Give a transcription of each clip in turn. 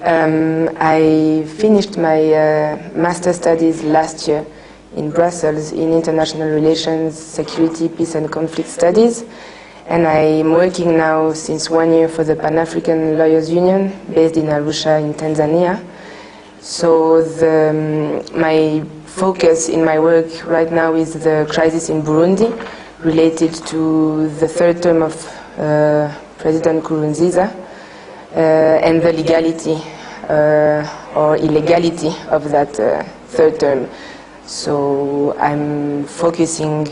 I finished my master's studies last year in Brussels in international relations, security, peace and conflict studies. And I'm working now since 1 year for the Pan-African Lawyers Union based in Arusha in Tanzania. So my focus in my work right now is the crisis in Burundi related to the third term of President Nkurunziza and the legality or illegality of that third term. So I'm focusing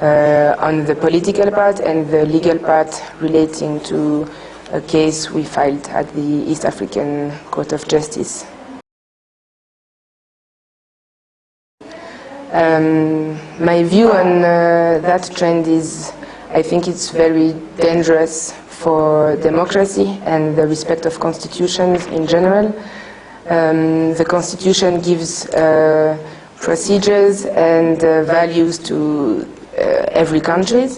on the political part and the legal part relating to a case we filed at the East African Court of Justice. My view on that trend is, I think it's very dangerous for democracy and the respect of constitutions in general. The constitution gives procedures and values to every country.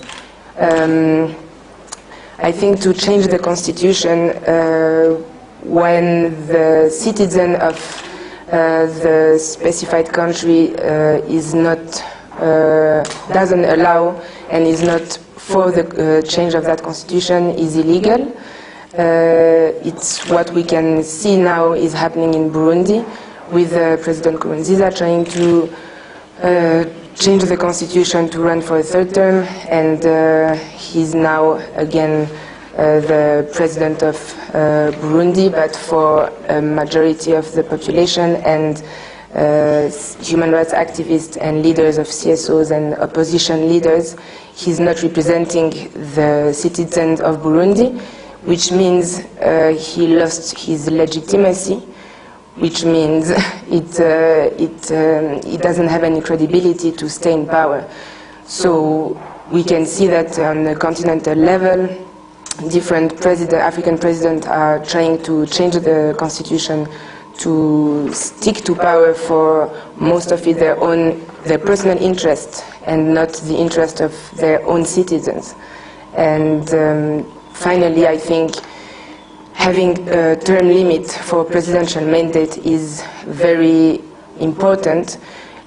I think to change the constitution when the citizen of the specified country is not doesn't allow and is not for the change of that constitution is illegal. It's what we can see now is happening in Burundi with President Nkurunziza trying to change the constitution to run for a third term, and he's now again the president of Burundi, but for a majority of the population, and human rights activists and leaders of CSOs and opposition leaders, he's not representing the citizens of Burundi, which means he lost his legitimacy, which means it doesn't have any credibility to stay in power. So we can see that on the continental level, different African presidents are trying to change the constitution to stick to power for most of it their personal interest and not the interest of their own citizens. And finally, I think having a term limit for presidential mandate is very important.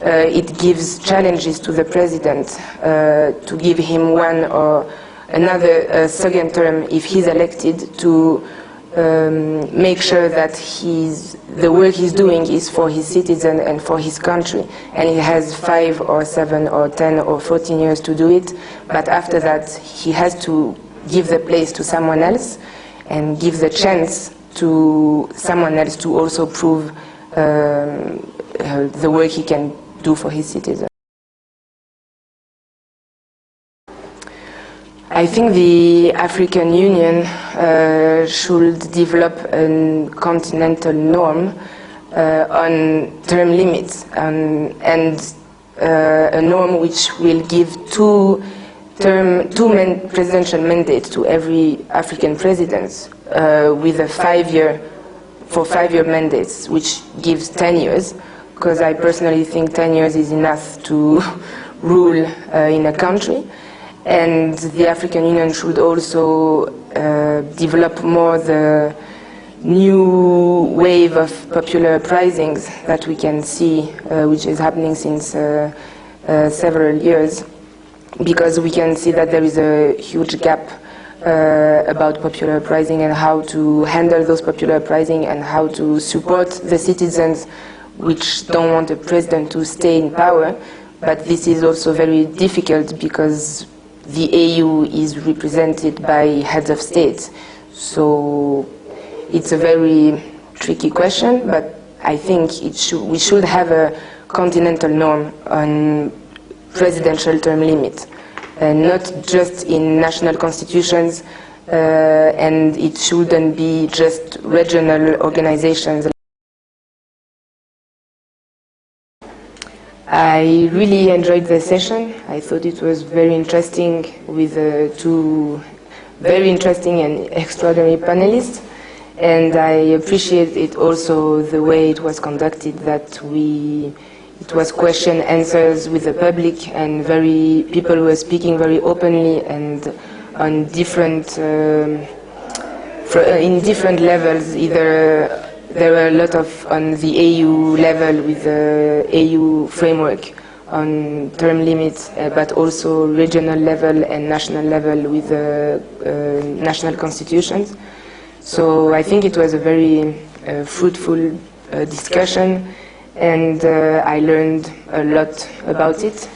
It gives challenges to the president to give him one or another second term if he's elected, to make sure that the work he's doing is for his citizen and for his country, and he has 5 or 7 or 10 or 14 years to do it, but after that he has to give the place to someone else and give the chance to someone else to also prove the work he can do for his citizens. I think the African Union should develop a continental norm on term limits and a norm which will give two presidential mandates to every African president with a 5-year mandates, which gives 10 years, because I personally think 10 years is enough to rule in a country. And the African Union should also develop more the new wave of popular uprisings that we can see, which is happening since several years, because we can see that there is a huge gap about popular uprising and how to handle those popular uprising and how to support the citizens which don't want the president to stay in power. But this is also very difficult because the AU is represented by heads of states. So it's a very tricky question, but I think we should have a continental norm on presidential term limits, not just in national constitutions, and it shouldn't be just regional organizations. I really enjoyed the session. I thought it was very interesting with two very interesting and extraordinary panelists, and I appreciate it also the way it was conducted, that it was question answers with the public, and people were speaking very openly and on in different levels, either there were a lot on the AU level with the AU framework on term limits, but also regional level and national level with national constitutions. So I think it was a very fruitful discussion, and I learned a lot about it.